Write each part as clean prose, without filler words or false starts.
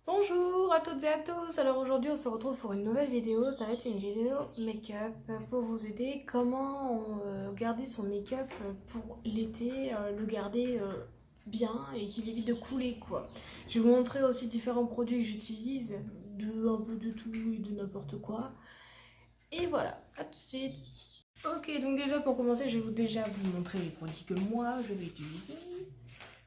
Bonjour à toutes et à tous. Alors aujourd'hui on se retrouve pour une nouvelle vidéo. Ça va être une vidéo make-up pour vous aider comment garder son make-up pour l'été, le garder bien et qu'il évite de couler quoi. Je vais vous montrer aussi différents produits que j'utilise, de un peu de tout et de n'importe quoi. Et voilà, à tout de suite. Ok, donc déjà pour commencer, je vais vous montrer les produits que moi je vais utiliser.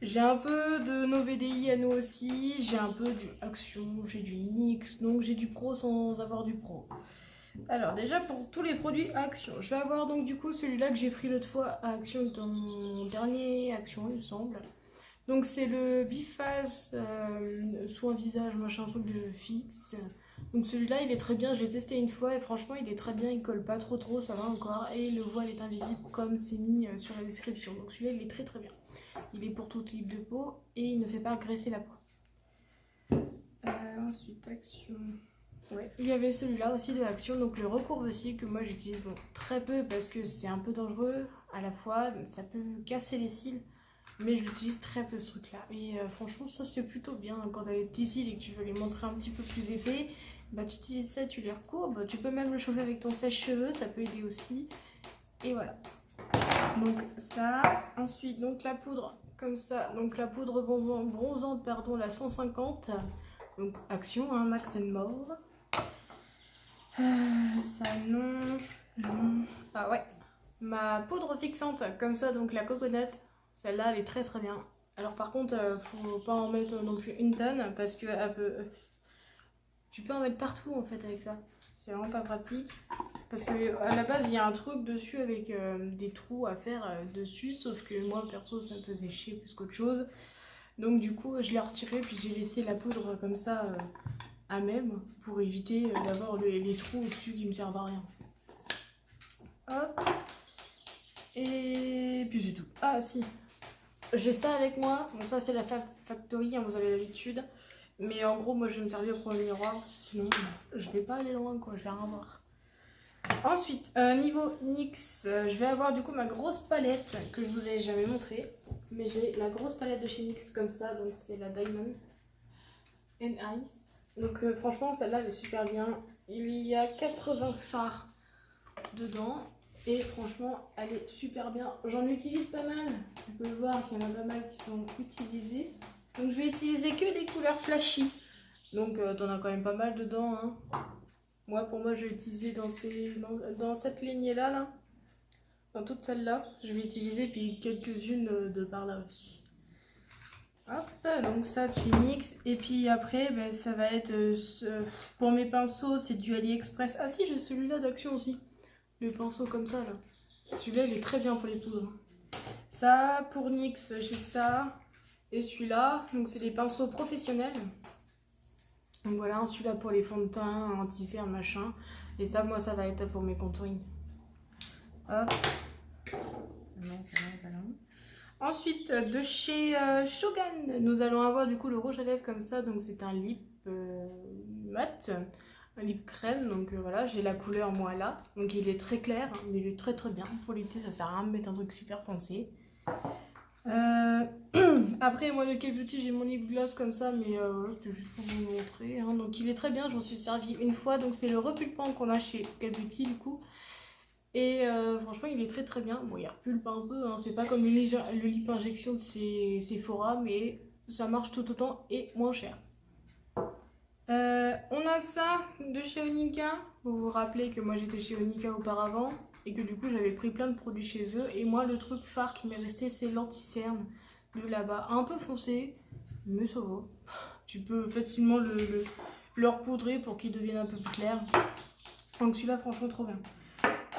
J'ai un peu de nos VDI à nous aussi, j'ai un peu du Action, j'ai du NYX, donc j'ai du pro sans avoir du pro. Alors déjà pour tous les produits Action, je vais avoir donc du coup celui-là que j'ai pris l'autre fois à Action dans mon dernier Action il me semble. Donc c'est le Biphase soin visage, machin truc de fixe. Donc celui-là il est très bien, je l'ai testé une fois et franchement il est très bien, il colle pas trop, ça va encore. Et le voile est invisible comme c'est mis sur la description. Donc celui-là il est très bien. Il est pour tout type de peau et il ne fait pas graisser la peau. Ensuite Action. Ouais. Il y avait celui-là aussi de Action, donc le recourbe aussi que moi j'utilise très peu parce que c'est un peu dangereux à la fois, ça peut casser les cils. Mais je l'utilise très peu ce truc là. Et franchement ça c'est plutôt bien. Quand tu as les petits cils et que tu veux les montrer un petit peu plus épais, bah tu utilises ça, tu les recourbes. Tu peux même le chauffer avec ton sèche-cheveux, ça peut aider aussi. Et voilà. Donc ça. Ensuite donc la poudre comme ça. Donc la poudre bronzante pardon, la 150. Donc Action, hein, Max More. Ça non. Ah ouais. Ma poudre fixante comme ça, donc la coconut. Celle-là, elle est très bien. Alors par contre, faut pas en mettre non plus une tonne parce que tu peux en mettre partout en fait avec ça. C'est vraiment pas pratique. Parce que à la base, il y a un truc dessus avec des trous à faire dessus. Sauf que moi, perso, ça me faisait chier plus qu'autre chose. Donc du coup, je l'ai retiré puis j'ai laissé la poudre comme ça à même pour éviter d'avoir les trous au-dessus qui me servent à rien. Hop. Et puis c'est tout. Ah si, j'ai ça avec moi. Bon ça c'est la Fab Factory, hein, vous avez l'habitude. Mais en gros moi je vais me servir pour le miroir. Sinon je vais pas aller loin quoi, je vais rien voir. Ensuite, niveau NYX, je vais avoir du coup ma grosse palette que je vous ai jamais montré. Mais j'ai la grosse palette de chez NYX comme ça, donc c'est la Diamond and Ice. Donc franchement celle-là elle est super bien. Il y a 80 fards dedans. Et franchement, elle est super bien. J'en utilise pas mal. On peut voir qu'il y en a pas mal qui sont utilisés. Donc je vais utiliser que des couleurs flashy. Donc t'en as quand même pas mal dedans. Hein. Pour moi, je vais utiliser dans cette lignée-là. Là. Dans toute celle-là. Je vais utiliser puis quelques-unes de par là aussi. Hop, donc ça, tu mixes. Et puis après, ben, ça va être... pour mes pinceaux, c'est du AliExpress. Ah si, j'ai celui-là d'Action aussi. Le pinceau comme ça là. Celui-là il est très bien pour les poudres. Ça pour NYX j'ai ça. Et celui-là, donc c'est des pinceaux professionnels. Donc voilà, celui-là pour les fonds de teint, anti-cerne, machin. Et ça moi ça va être pour mes contouring. Hop. Ensuite de chez Shogun, nous allons avoir du coup le rouge à lèvres comme ça. Donc c'est un lip mat. Un lip crème, donc voilà, j'ai la couleur moi là, donc il est très clair, hein, mais il est très bien. Pour l'été, ça sert à rien de mettre un truc super foncé. Après, moi de K Beauty, j'ai mon lip gloss comme ça, mais c'est juste pour vous montrer. Hein. Donc il est très bien, j'en suis servi une fois, donc c'est le repulpant qu'on a chez K Beauty du coup. Et franchement, il est très bien. Bon, il repulpe un peu, hein. C'est pas comme le lip injection de Sephora, mais ça marche tout autant et moins cher. On a ça de chez Onika. Vous vous rappelez que moi j'étais chez Onika auparavant et que du coup j'avais pris plein de produits chez eux. Et moi le truc phare qui m'est resté c'est l'anti-cerne de là-bas. Un peu foncé, mais ça va. Tu peux facilement le repoudrer pour qu'il devienne un peu plus clair. Donc celui-là franchement trop bien.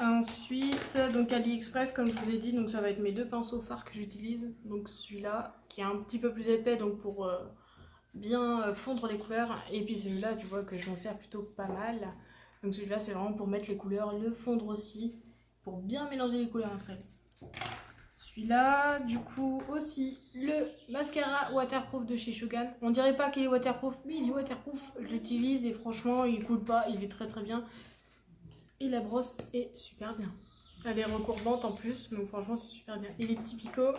Ensuite, donc AliExpress comme je vous ai dit, donc ça va être mes deux pinceaux phares que j'utilise. Donc celui-là qui est un petit peu plus épais donc pour... bien fondre les couleurs, et puis celui-là tu vois que je m'en sers plutôt pas mal, donc celui-là c'est vraiment pour mettre les couleurs, le fondre aussi pour bien mélanger les couleurs après. Celui-là du coup aussi le mascara waterproof de chez Shogun, on dirait pas qu'il est waterproof mais il est waterproof, je l'utilise et franchement il coule pas, il est très bien et la brosse est super bien, elle est recourbante en plus donc franchement c'est super bien, et les petits picots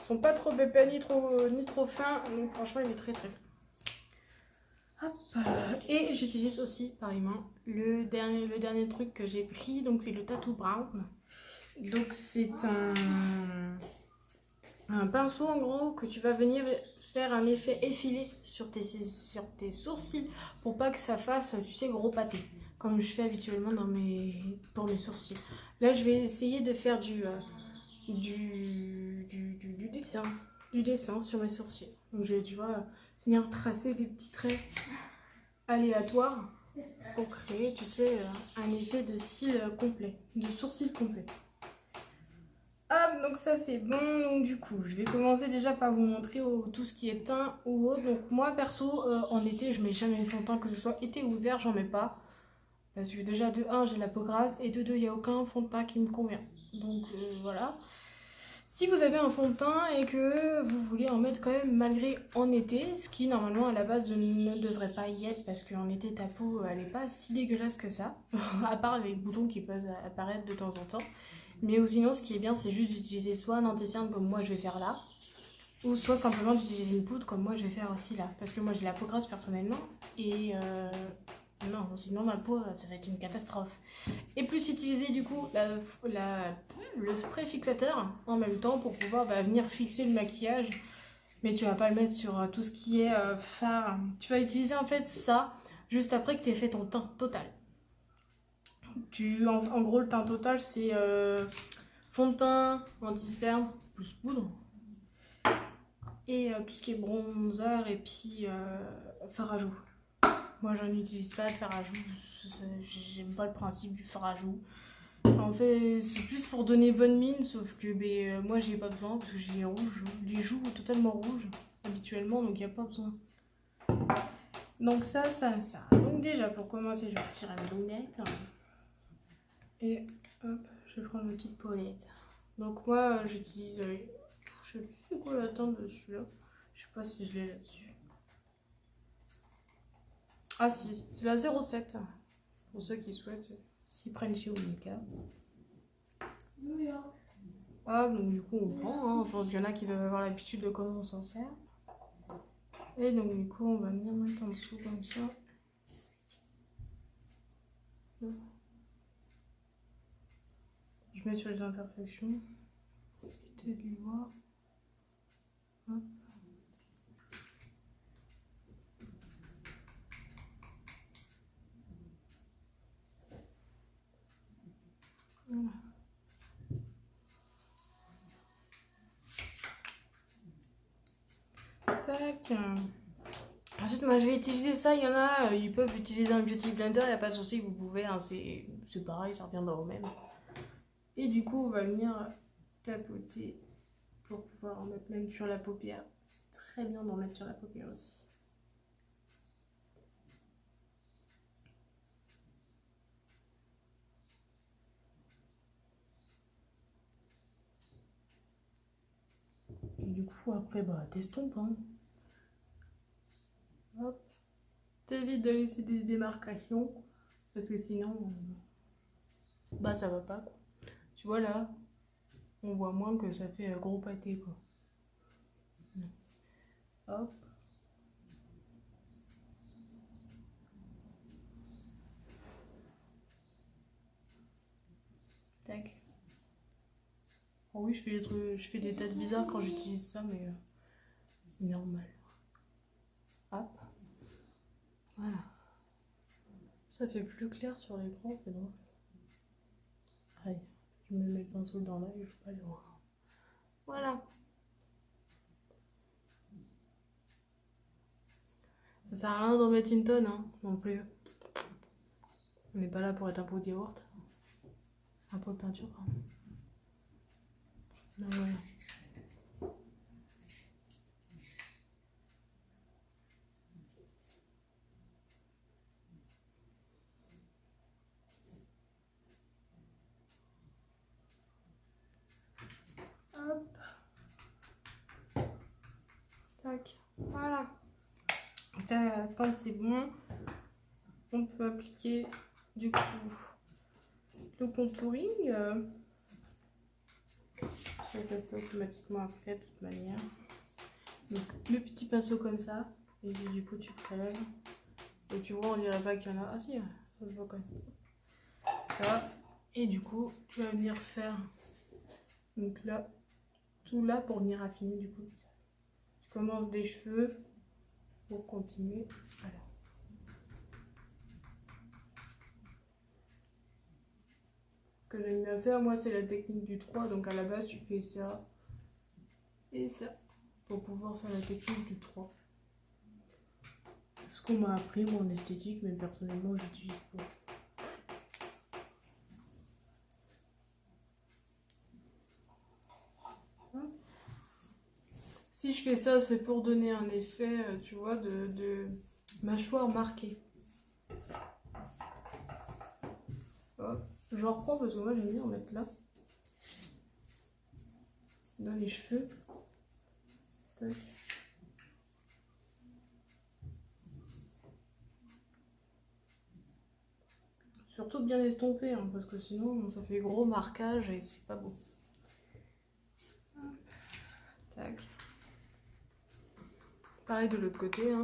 sont pas trop épais ni trop fins, donc franchement il est très bien. Hop. Et j'utilise aussi pareillement le dernier truc que j'ai pris, donc c'est le Tattoo Brown. Donc c'est un pinceau en gros que tu vas venir faire un effet effilé sur tes sourcils pour pas que ça fasse, tu sais, gros pâté, comme je fais habituellement pour mes sourcils. Là je vais essayer de faire du dessin sur mes sourcils. Donc je vais, tu vois, venir tracer des petits traits aléatoires pour créer, tu sais, un effet de cils complet, de sourcils complet. Hop, donc ça c'est bon. Donc du coup, je vais commencer déjà par vous montrer tout ce qui est teint ou autre. Donc moi perso, en été, je mets jamais de fond de teint, que ce soit été ou hiver, j'en mets pas. Parce que déjà de 1, j'ai la peau grasse et de 2, il n'y a aucun fond de teint qui me convient. Donc voilà. Si vous avez un fond de teint et que vous voulez en mettre quand même malgré en été, ce qui normalement à la base ne devrait pas y être parce qu'en été ta peau elle n'est pas si dégueulasse que ça, à part les boutons qui peuvent apparaître de temps en temps. Mais sinon ce qui est bien c'est juste d'utiliser soit un anti-cerne comme moi je vais faire là, ou soit simplement d'utiliser une poudre comme moi je vais faire aussi là. Parce que moi j'ai la peau grasse personnellement et non, sinon ma peau ça va être une catastrophe. Et plus utiliser du coup le spray fixateur en même temps pour pouvoir venir fixer le maquillage. Mais tu vas pas le mettre sur tout ce qui est fard. Tu vas utiliser en fait ça juste après que tu aies fait ton teint total. En gros le teint total c'est fond de teint, anti-cerne plus poudre. Et tout ce qui est bronzer et puis fard à joues. Moi j'en utilise pas de fard à joues, j'aime pas le principe du fard à joues. En fait, c'est plus pour donner bonne mine, sauf que moi j'ai pas besoin parce que j'ai les joues totalement rouges habituellement, donc il n'y a pas besoin. Donc ça. Donc déjà pour commencer, je vais retirer mes lunettes. Et hop, je vais prendre une petite paulette. Donc moi j'utilise, je sais plus quoi la teinte dessus là. Je sais pas si je l'ai là-dessus. Ah si, c'est la 07. Pour ceux qui souhaitent, s'ils prennent chez Omeka. Ah, donc du coup on prend, hein. Je pense qu'il y en a qui doivent avoir l'habitude de comment on s'en sert. Et donc du coup on va venir mettre en dessous comme ça. Je mets sur les imperfections. Pour éviter de les voir. Hop. Voilà. Tac. Ensuite, moi je vais utiliser ça. Il y en a, ils peuvent utiliser un beauty blender, il n'y a pas de souci, vous pouvez, hein, c'est pareil, ça reviendra au même. Et du coup, on va venir tapoter pour pouvoir en mettre même sur la paupière. C'est très bien d'en mettre sur la paupière aussi. Et du coup, après, t'estompes, hein. Hop. T'évites de laisser des démarcations, parce que sinon, ça va pas, quoi. Tu vois là, on voit moins que ça fait gros pâté, quoi. Hop. Tac. Oh oui, je fais des têtes bizarres quand j'utilise ça, mais c'est normal. Hop. Voilà. Ça fait plus clair sur l'écran, c'est drôle. Aïe, je me mets le pinceau dans l'œil, je peux pas le voir. Voilà. Ça sert à rien d'en mettre une tonne, hein, non plus. On n'est pas là pour être un pot de yaourt. Un pot de peinture, pardon. Donc voilà. Hop. Tac. Voilà. Ça, quand c'est bon, on peut appliquer du coup le contouring. Ça le fait automatiquement après de toute manière. Donc le petit pinceau comme ça, et du coup tu prélèves Et tu vois, on dirait pas qu'il y en a. Ah si, ça se voit quand même. Ça. Et du coup, tu vas venir faire. Donc là, tout là pour venir affiner du coup. Tu commences des cheveux pour continuer. Voilà. Ce que j'aime bien faire, moi, c'est la technique du 3. Donc à la base, tu fais ça et ça pour pouvoir faire la technique du 3. Ce qu'on m'a appris, moi, en esthétique, mais personnellement, j'utilise pas. Si je fais ça, c'est pour donner un effet, tu vois, de mâchoire marquée. Hop. Je reprends parce que moi, j'aime bien en mettre là. Dans les cheveux. Tac. Surtout bien estomper, hein, parce que sinon, ça fait gros marquage et c'est pas beau. Hop. Tac. Pareil de l'autre côté, hein.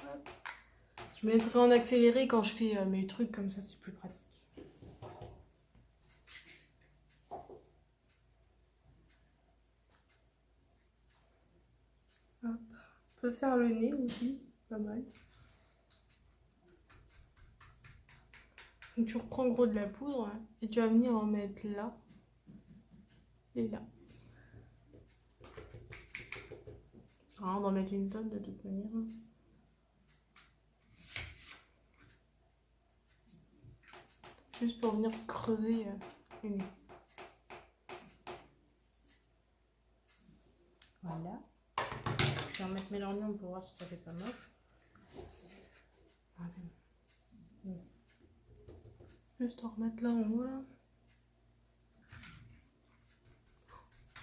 Hop. Je mettrai en accéléré quand je fais mes trucs comme ça, c'est plus pratique. Hop. On peut faire le nez aussi, pas mal. Donc tu reprends gros de la poudre hein, et tu vas venir en mettre là et là. Ça sert à rien d'en mettre une tonne de toute manière. Juste pour venir creuser le nez. Voilà. Je vais remettre mes lorgnons pour voir si ça fait pas moche. Juste en remettre là en haut là.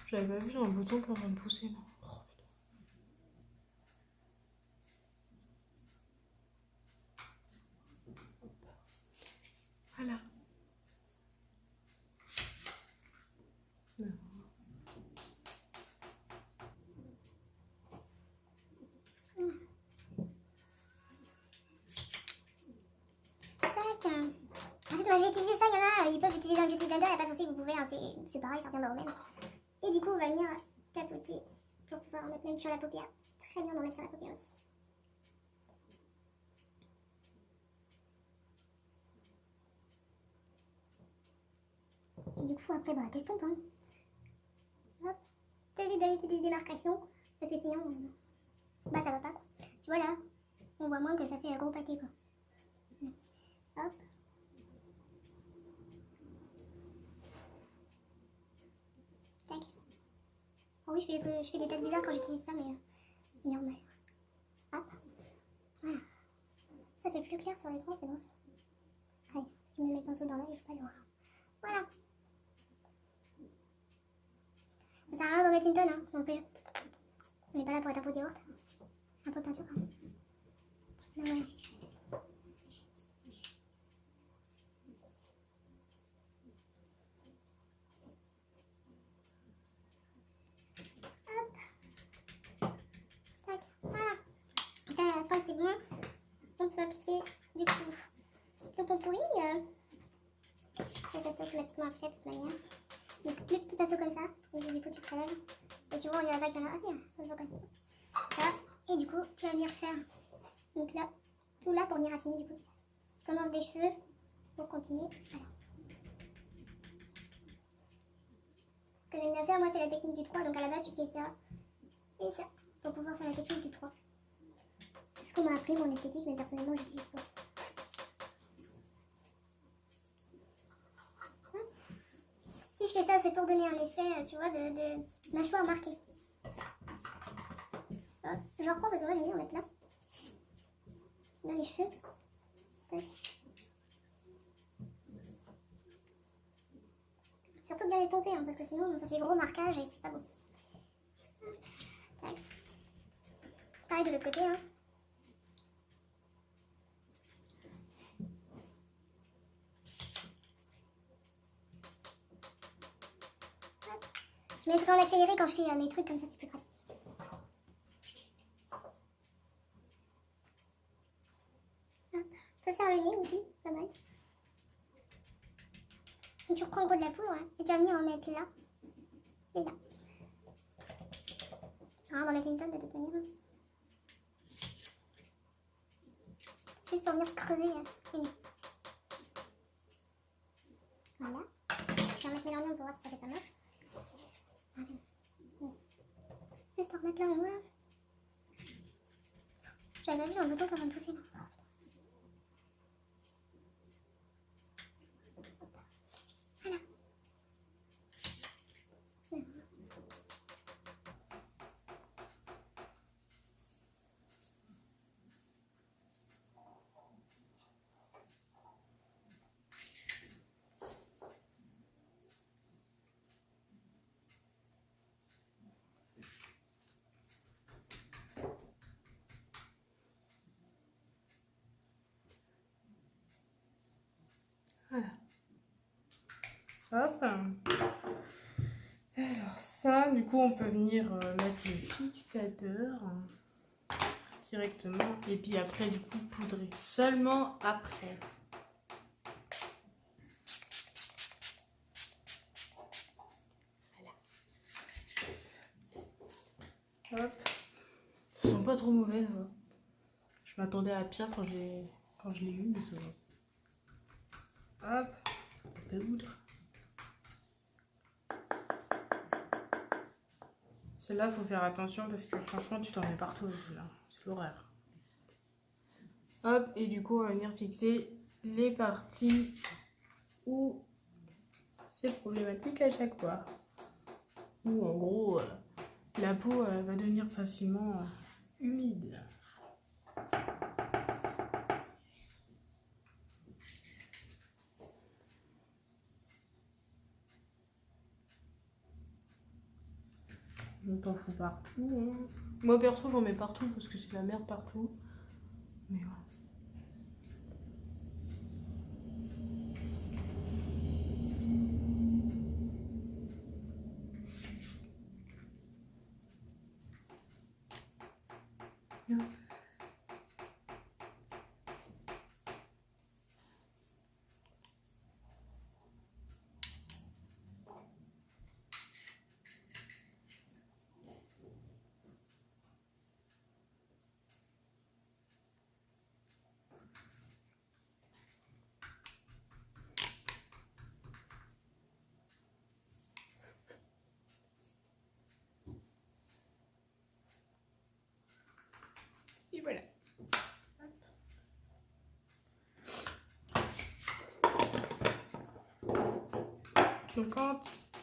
J'avais pas vu, j'ai un bouton qui est en train de pousser là. Oh, voilà. Non. Ensuite, moi je vais utiliser ça, il y en a, ils peuvent utiliser un beauty blender, il n'y a pas de souci, vous pouvez, hein, c'est pareil, ça reviendra au même. Et du coup, on va venir tapoter pour pouvoir en mettre même sur la paupière. Très bien d'en mettre sur la paupière aussi. Et du coup, après, bah, t'estompes, hein. Hop, t'évites de laisser des démarcations, parce que sinon, bah ça va pas, quoi. Tu vois là, on voit moins que ça fait un gros pâté, quoi. Hop. Tac. Oh oui, je fais des têtes bizarres quand j'utilise ça, mais c'est normal. Hop. Voilà. Ça fait plus clair sur l'écran, c'est drôle. Allez, je mets mes pinceaux dans l'œil, je peux pas le voir. Voilà. Ça sert à rien d'en mettre une tonne, hein, non plus. On n'est pas là pour être un pot de yaourt. Un pot de peinture, quand même. Donc voilà. Tac, voilà. Ça, quand c'est bon, on peut appliquer du coup le contouring. Ça fait automatiquement après de toute manière. Donc le petit pinceau comme ça, et du coup tu prélèves. Et tu vois, on dirait pas qu'il y en a. Ah si, ça se voit quand même. Ça, et du coup tu vas venir faire donc là, tout là pour venir affiner du coup. Tu commences des cheveux pour continuer. Voilà. Ce que j'aime bien faire, moi, c'est la technique du 3. Donc à la base, tu fais ça et ça pour pouvoir faire la technique du 3. Ce qu'on m'a appris, mon esthétique, mais personnellement, j'utilise pas. Si je fais ça, c'est pour donner un effet, tu vois, de mâchoire marquée. Hop, je reprends parce que moi, j'aime bien en mettre là. Dans les cheveux. Tac. Surtout bien estomper, hein, parce que sinon, ça fait gros marquage et c'est pas beau. Tac. Pareil de l'autre côté, hein. mettrai en accéléré quand je fais mes trucs, comme ça c'est plus pratique. Hop. On peut faire le nez aussi, pas mal. Donc tu reprends le gros de la poudre hein, et tu vas venir en mettre là et là. Ça sert à rien d'en mettre une tonne de toute manière. Juste pour venir creuser le nez. Voilà. Je vais remettre mes lorgnons pour voir si ça fait pas moche. Juste en remettre là en haut là. J'avais pas vu un bouton qui est en train de pousser là. Voilà. Voilà. Hop. Alors ça, du coup, on peut venir mettre le fixateur directement. Et puis après, du coup, poudrer. Seulement après. Voilà. Hop. Ils sont pas trop mauvais, là. Je m'attendais à pire quand je l'ai eu, mais ça va. Hop. Poudre. Celle-là, faut faire attention parce que franchement, tu t'en mets partout. C'est l'horreur. Hop, et du coup, on va venir fixer les parties où c'est problématique à chaque fois. Où en gros, la peau va devenir facilement humide. On t'en fout partout. Hein. Moi perso, j'en mets partout parce que c'est la merde partout. Mais voilà. Hop. Et voilà. Donc quand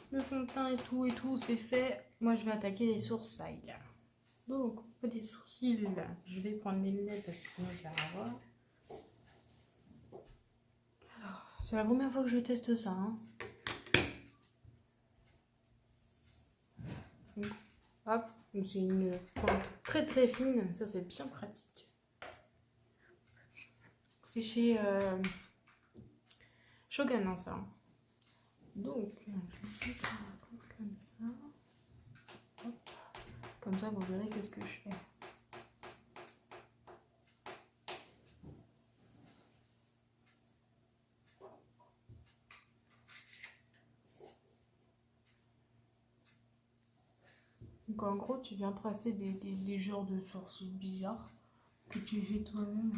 le fond de teint et tout c'est fait, moi je vais attaquer les sourcils. Donc au niveau des sourcils, je vais prendre mes lunettes parce que sinon ça va voir. Alors, c'est la première fois que je teste ça. Hein. Donc, hop, c'est une pointe très très fine, ça c'est bien pratique. C'est chez Shogun, hein, ça. Donc, je vais faire un truc comme ça. Hop. Comme ça, vous verrez qu'est-ce que je fais. Donc, en gros, tu viens tracer des genres de sourcils bizarres que tu fais toi-même.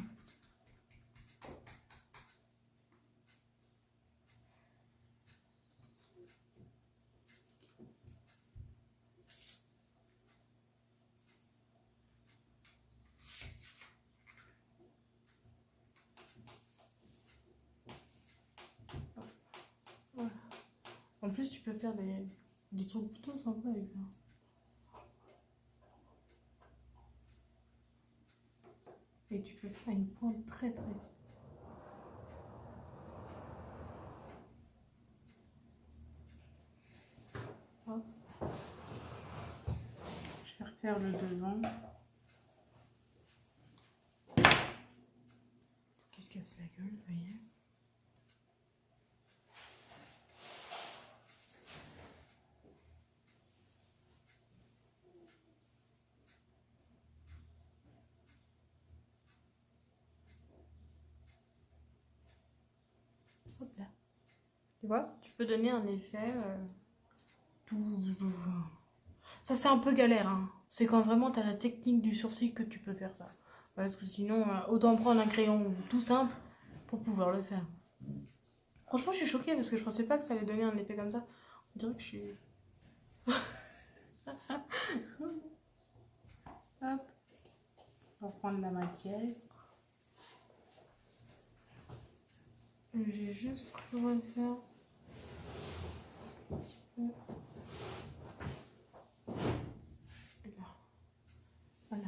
Voilà. En plus, tu peux faire des trucs plutôt sympas avec ça. Et tu peux faire une pointe très très fine. Hop. Je vais refaire le devant. Qui se casse la gueule, vous voyez. Tu vois, tu peux donner un effet. Ça, c'est un peu galère, hein. C'est quand vraiment tu as la technique du sourcil que tu peux faire ça. Parce que sinon, autant prendre un crayon tout simple pour pouvoir le faire. Franchement, je suis choquée parce que je pensais pas que ça allait donner un effet comme ça. On dirait que je suis. Hop. On va prendre la matière. J'ai juste refaire. Voilà.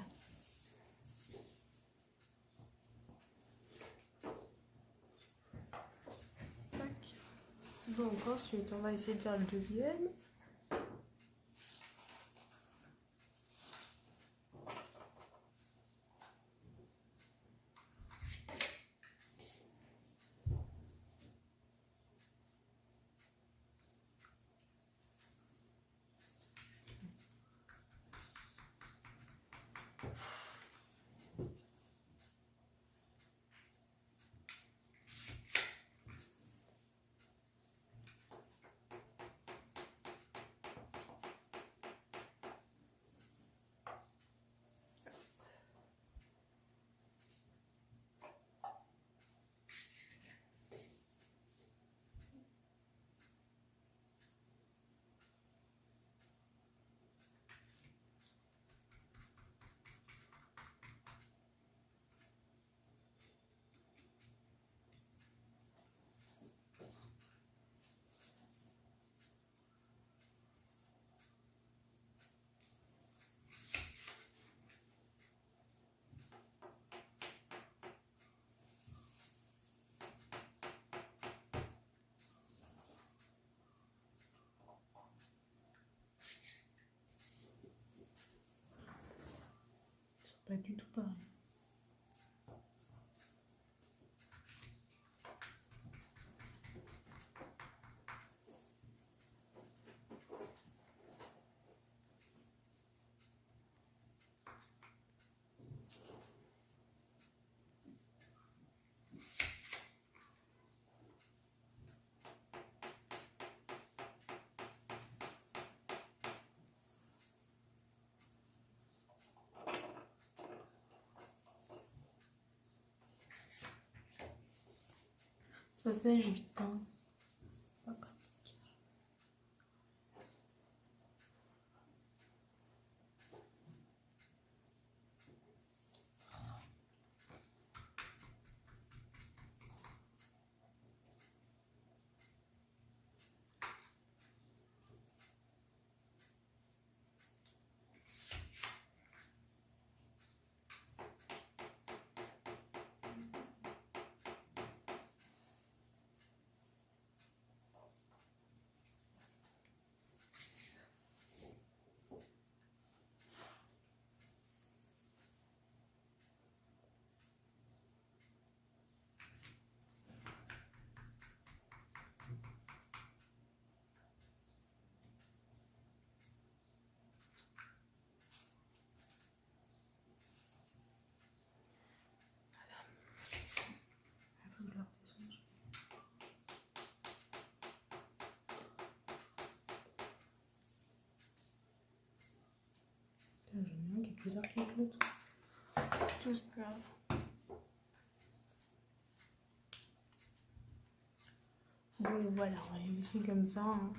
Tac. Donc ensuite, on va essayer de faire le deuxième. Pas du tout pareil. Ça sèche vite, hein. Pas pratique. J'en ai un qui est plus arcade que l'autre. Tout c'est pas grave. Bon voilà, on va les laisser comme ça. Hein.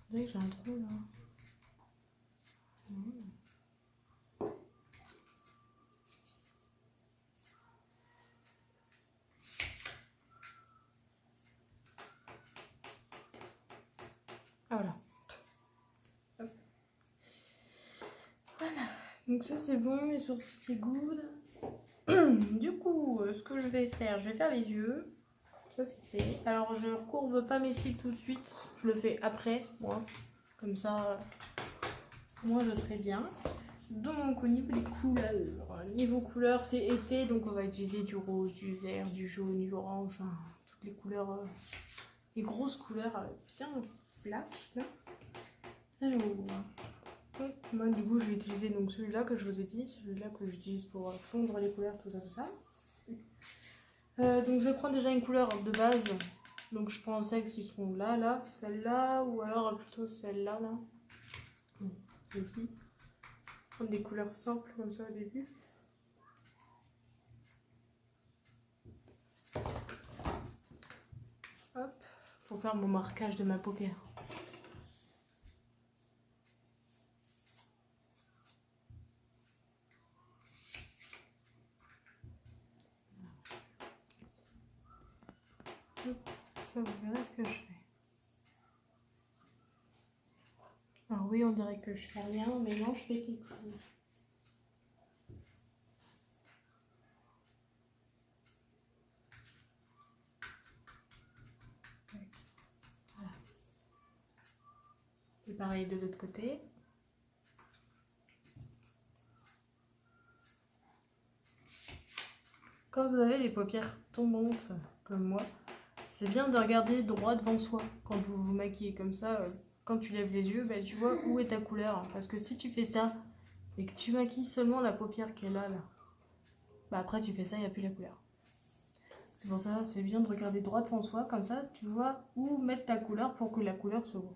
Vous voyez que j'ai un trou là. Ah voilà. Hop. Voilà. Donc ça c'est bon, les sourcils c'est good. Du coup, ce que je vais faire les yeux. Ça c'est fait. Alors je recourbe pas mes cils tout de suite. Je le fais après, moi. Comme ça, moi je serai bien. Donc au niveau des couleurs, niveau couleurs c'est été, donc on va utiliser du rose, du vert, du jaune, du orange, enfin toutes les couleurs, les grosses couleurs bien flash là. Alors, moi du coup je vais utiliser donc celui-là que je vous ai dit, celui-là que j'utilise pour fondre les couleurs, tout ça. Donc je vais prendre déjà une couleur de base, Donc je prends celles qui sont là, celle-là, ou alors plutôt celle-là, là. Celle-ci. Prendre des couleurs simples comme ça au début. Hop, pour faire mon marquage de ma paupière. Hop, ça vous verrez ce que je fais. Alors oui, on dirait que je fais rien, mais non, je fais quelque chose. Voilà. Et pareil de l'autre côté. Quand vous avez les paupières tombantes, comme moi, c'est bien de regarder droit devant soi. Quand vous vous maquillez comme ça, quand tu lèves les yeux, bah, tu vois où est ta couleur. Parce que si tu fais ça, et que tu maquilles seulement la paupière qui est là, bah après tu fais ça, il n'y a plus la couleur. C'est pour ça, c'est bien de regarder droit devant soi, comme ça tu vois où mettre ta couleur pour que la couleur se voit.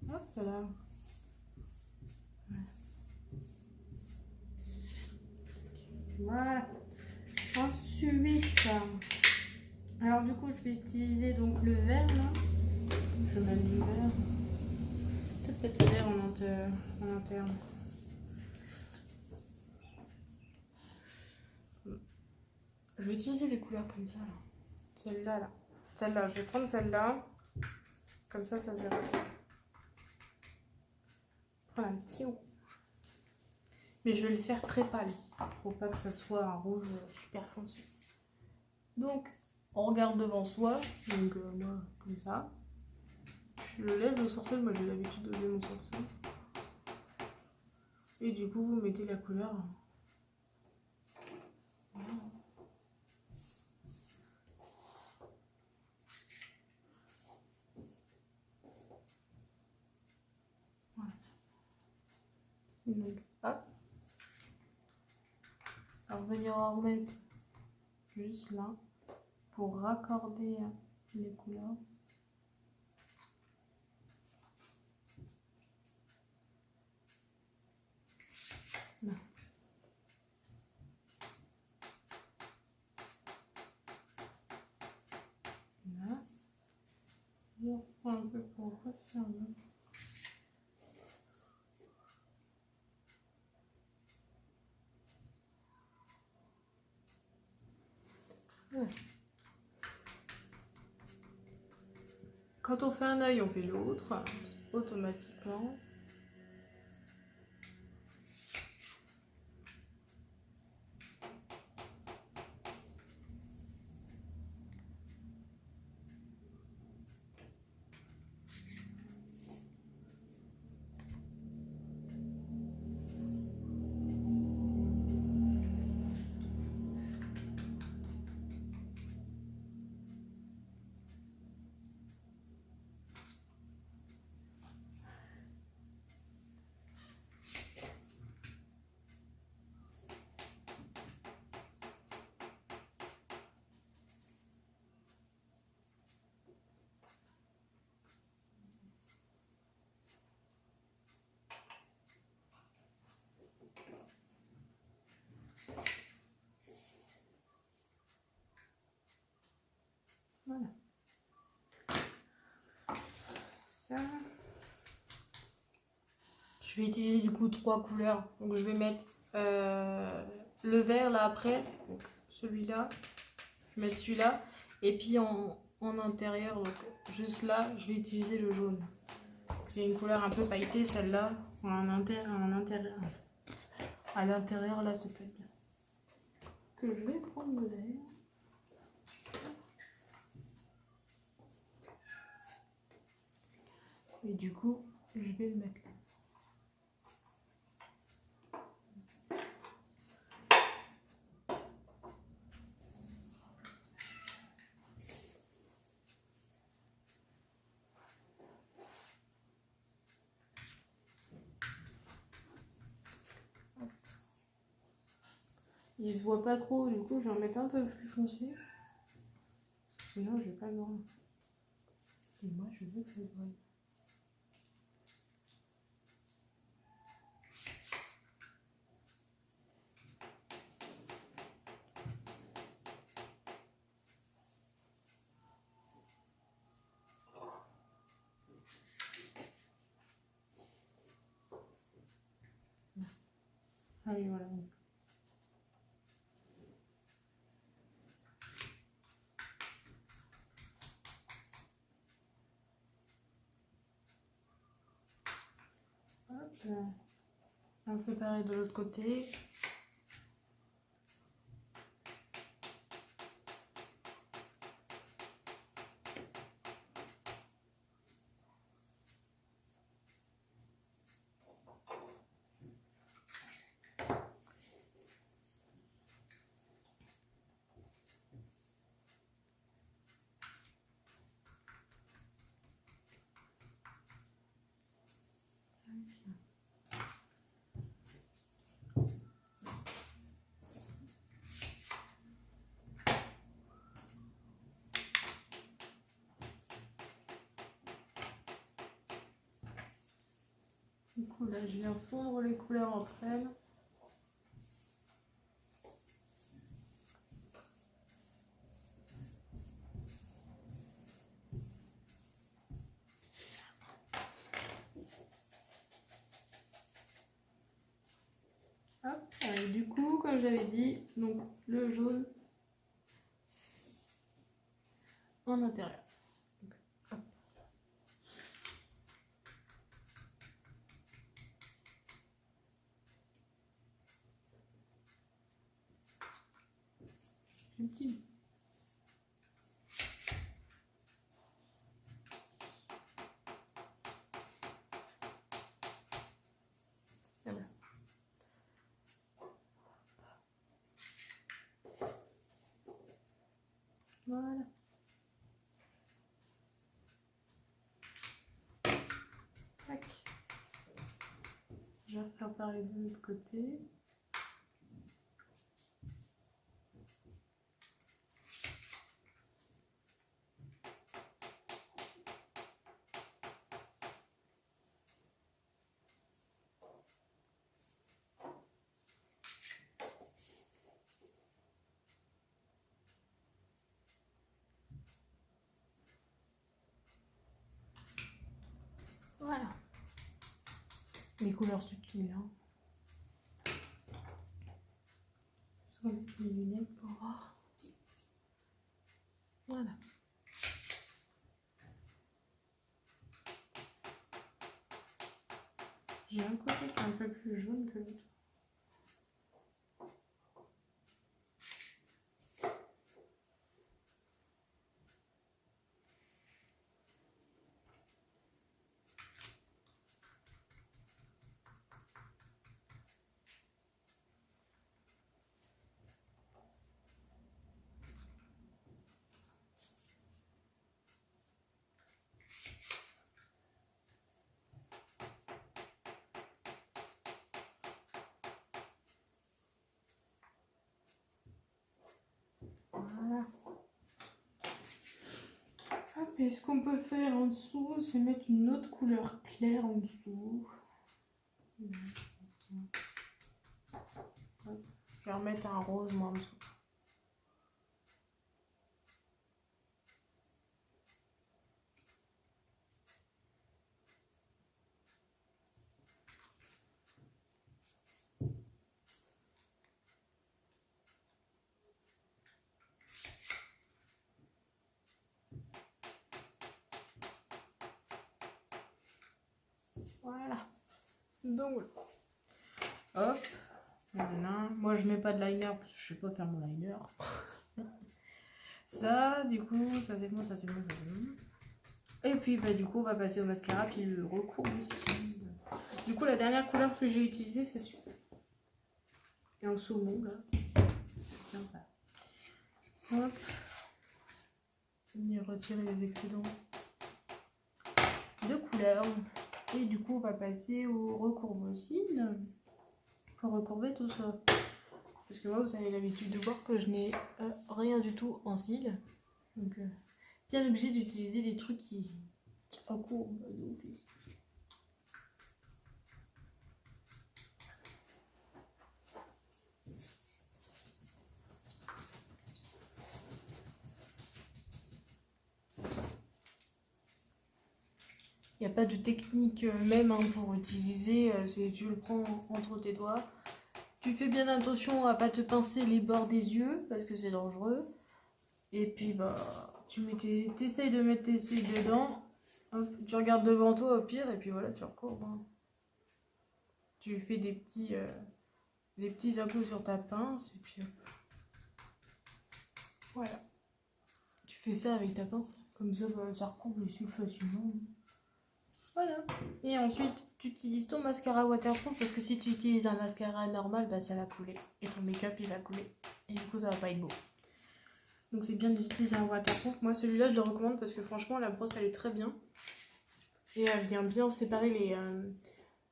Hop là. Voilà. Ensuite, alors du coup je vais utiliser donc le vert là. Je mets du vert. Peut-être mettre le vert en interne. Je vais utiliser des couleurs comme ça là. Celle-là là. Celle-là, je vais prendre celle-là. Comme ça se verra. Prendre un petit rouge. Mais je vais le faire très pâle. Pour pas que ça soit un rouge super foncé. Donc, on regarde devant soi. Donc moi, comme ça. Je lève le sourcil. Moi j'ai l'habitude de lever mon sourcil. Et du coup, vous mettez la couleur. Voilà. Donc, hop. Alors, venir en remettre juste là pour raccorder les couleurs. Là. Là. Je reprends un peu pour refermer. Ouais. Quand on fait un œil, on fait l'autre, automatiquement. Voilà. Ça. Je vais utiliser du coup 3 couleurs. Donc je vais mettre le vert là après, donc celui-là. Je vais mettre celui-là. Et puis en intérieur, donc juste là, je vais utiliser le jaune. C'est une couleur un peu pailletée celle-là. En intérieur. À l'intérieur là, ça peut être bien. Que je vais prendre le vert. Et du coup, je vais le mettre là. Il se voit pas trop, du coup je vais en mettre un peu plus foncé. Parce que sinon je vais pas le voir. Et moi je veux que ça se voie. Ah oui, voilà. Hop. On fait pareil de l'autre côté. Du coup là je viens fondre les couleurs entre elles. Hop. Et du coup comme j'avais dit, donc le jaune en intérieur. Donc, hop. Un petit. Voilà. Voilà. Tac. Je vais refaire pareil de l'autre côté. Voilà. Les couleurs subtiles. Hein. Je vais mettre les lunettes pour voir. Voilà. J'ai un côté qui est un peu plus jaune que l'autre. Voilà. Hop, et ce qu'on peut faire en dessous, c'est mettre une autre couleur claire en dessous. Hop. Je vais remettre un rose moi en dessous. Voilà. Donc hop. Voilà. Moi je mets pas de liner parce que je sais pas faire mon liner. Ça, du coup, ça c'est bon, ça c'est bon, ça c'est bon. Et puis bah, du coup on va passer au mascara puis le recours aussi. Du coup la dernière couleur que j'ai utilisée c'est celui-là. Il y a un saumon là. Hop. Venir retirer les excédents de couleur. Et du coup on va passer au recourbe aussi pour recourber tout ça. Parce que moi, vous avez l'habitude de voir que je n'ai rien du tout en cils. Donc, bien obligé d'utiliser des trucs qui courbent de ouf les cils. Il n'y a pas de technique même pour utiliser, tu le prends entre tes doigts. Tu fais bien attention à pas te pincer les bords des yeux parce que c'est dangereux. Et puis bah tu essayes de mettre tes cils dedans. Hop, tu regardes devant toi au pire et puis voilà, tu recourbes. Hein. Tu fais des petits à-coups sur ta pince et puis hop. Voilà. Tu fais ça avec ta pince. Comme ça, bah, ça recourbe les cils facilement. Voilà. Et ensuite, tu utilises ton mascara waterproof parce que si tu utilises un mascara normal, bah, ça va couler. Et ton make-up, il va couler. Et du coup, ça va pas être beau. Donc c'est bien d'utiliser un waterproof. Moi, celui-là, je le recommande parce que franchement, la brosse, elle est très bien. Et elle vient bien séparer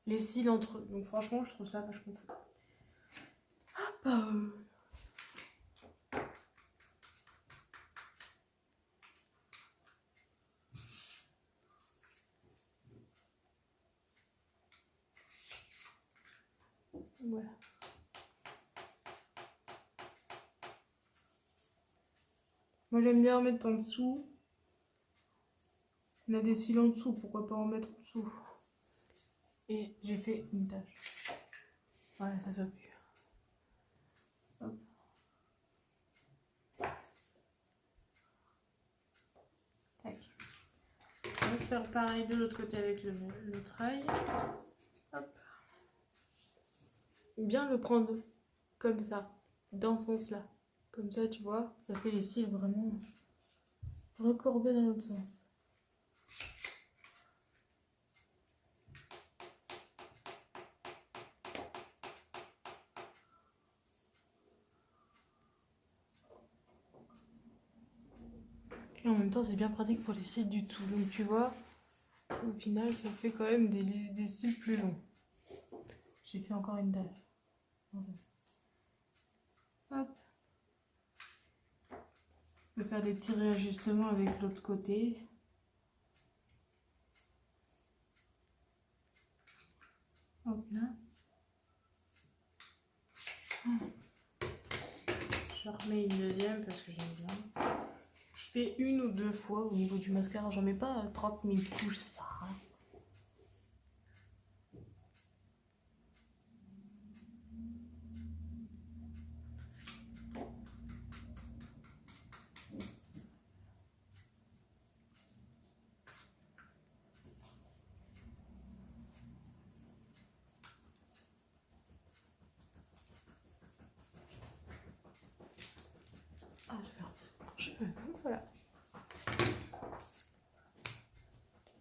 les cils entre eux. Donc franchement, je trouve ça vachement cool. Hop. Voilà. Moi j'aime bien en mettre en dessous. On a des cils en dessous, pourquoi pas en mettre en dessous. Et j'ai fait une tache. Voilà, ça s'appuie. Hop. Tac. On va faire pareil de l'autre côté avec l'autre œil. Hop. Bien le prendre comme ça, dans ce sens-là. Comme ça, tu vois, ça fait les cils vraiment recourbés dans l'autre sens. Et en même temps, c'est bien pratique pour les cils du dessous. Donc tu vois, au final, ça fait quand même des cils plus longs. J'ai fait encore une tache. Hop. Je vais faire des petits réajustements avec l'autre côté. Hop là. Je remets une deuxième parce que j'aime bien. Je fais une ou deux fois au niveau du mascara. J'en mets pas 30 000 couches, ça sert à rien. Ah, je vais faire un cheveux. Voilà.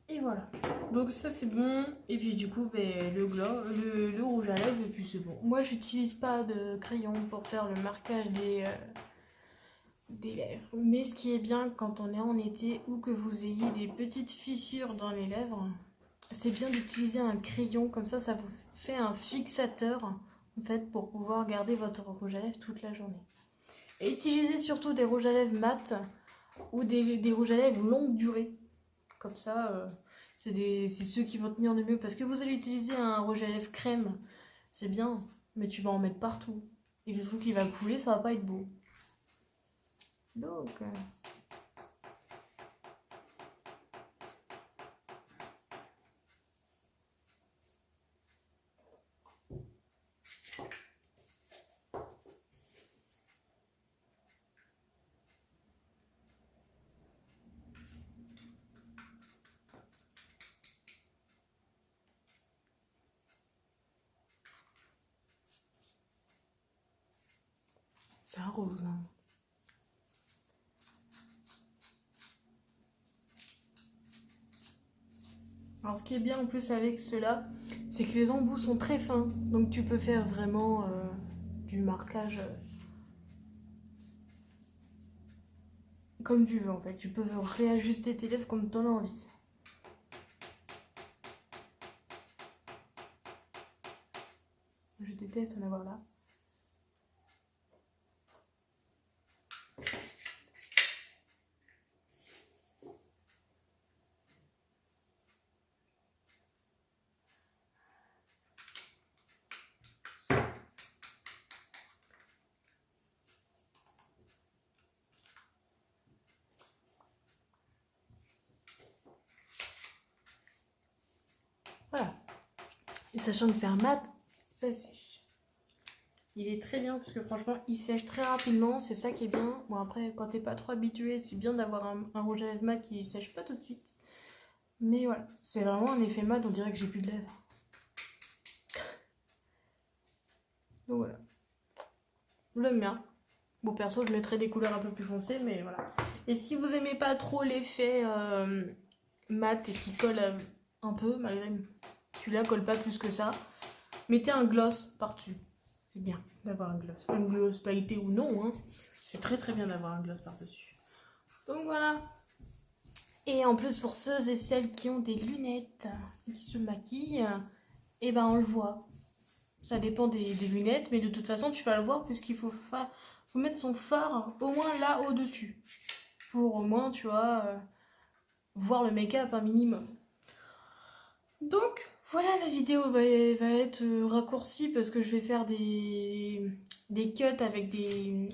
Et voilà. Donc ça c'est bon. Et puis du coup, ben, le rouge à lèvres, et puis c'est bon. Moi, j'utilise pas de crayon pour faire le marquage des lèvres. Mais ce qui est bien quand on est en été ou que vous ayez des petites fissures dans les lèvres, c'est bien d'utiliser un crayon. Comme ça vous fait un fixateur en fait pour pouvoir garder votre rouge à lèvres toute la journée. Et utilisez surtout des rouges à lèvres mat ou des rouges à lèvres longue durée. Comme ça, c'est ceux qui vont tenir le mieux. Parce que vous allez utiliser un rouge à lèvres crème, c'est bien, mais tu vas en mettre partout. Et le truc qui va couler, ça va pas être beau. Donc... c'est un rose. Hein. Alors ce qui est bien en plus avec ceux-là, c'est que les embouts sont très fins. Donc tu peux faire vraiment du marquage comme tu veux en fait. Tu peux réajuster tes lèvres comme tu en as envie. Je déteste en avoir là. Voilà. Et sachant que c'est un mat, ça sèche. Il est très bien parce que franchement il sèche très rapidement, c'est ça qui est bien. Bon après quand t'es pas trop habitué, c'est bien d'avoir un rouge à lèvres mat qui sèche pas tout de suite. Mais voilà, c'est vraiment un effet mat, on dirait que j'ai plus de lèvres. Donc voilà. J'aime bien. Bon perso je mettrais des couleurs un peu plus foncées mais voilà. Et si vous aimez pas trop l'effet mat et qui colle un peu, malgré celui-là colle pas plus que ça, mettez un gloss par-dessus. C'est bien d'avoir un gloss. Un gloss pailleté ou non, hein. C'est très très bien d'avoir un gloss par-dessus. Donc voilà. Et en plus pour ceux et celles qui ont des lunettes, qui se maquillent, et ben on le voit. Ça dépend des lunettes, mais de toute façon tu vas le voir puisqu'il faut mettre son fard au moins là au-dessus. Pour au moins, tu vois, voir le make-up un minimum. Donc voilà, la vidéo va être raccourcie parce que je vais faire des cuts avec des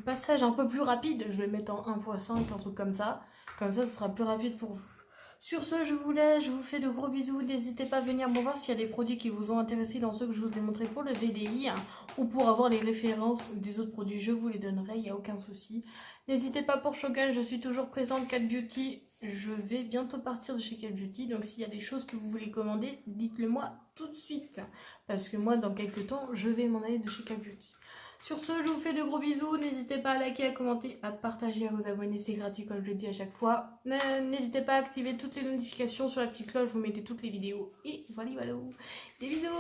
passages un peu plus rapides. Je vais mettre en 1x5, un truc comme ça. Comme ça, ce sera plus rapide pour vous. Sur ce, je vous laisse, je vous fais de gros bisous. N'hésitez pas à venir me voir s'il y a des produits qui vous ont intéressé dans ceux que je vous ai montrés pour le VDI. Ou pour avoir les références des autres produits, je vous les donnerai, il n'y a aucun souci. N'hésitez pas pour Shogun, je suis toujours présente. Cat Beauty, je vais bientôt partir de chez Cat Beauty. Donc s'il y a des choses que vous voulez commander, dites-le moi tout de suite. Parce que moi, dans quelques temps, je vais m'en aller de chez Cat Beauty. Sur ce, je vous fais de gros bisous. N'hésitez pas à liker, à commenter, à partager, à vous abonner. C'est gratuit comme je le dis à chaque fois. N'hésitez pas à activer toutes les notifications sur la petite cloche. Vous mettez toutes les vidéos. Et voilà, voilà. Des bisous.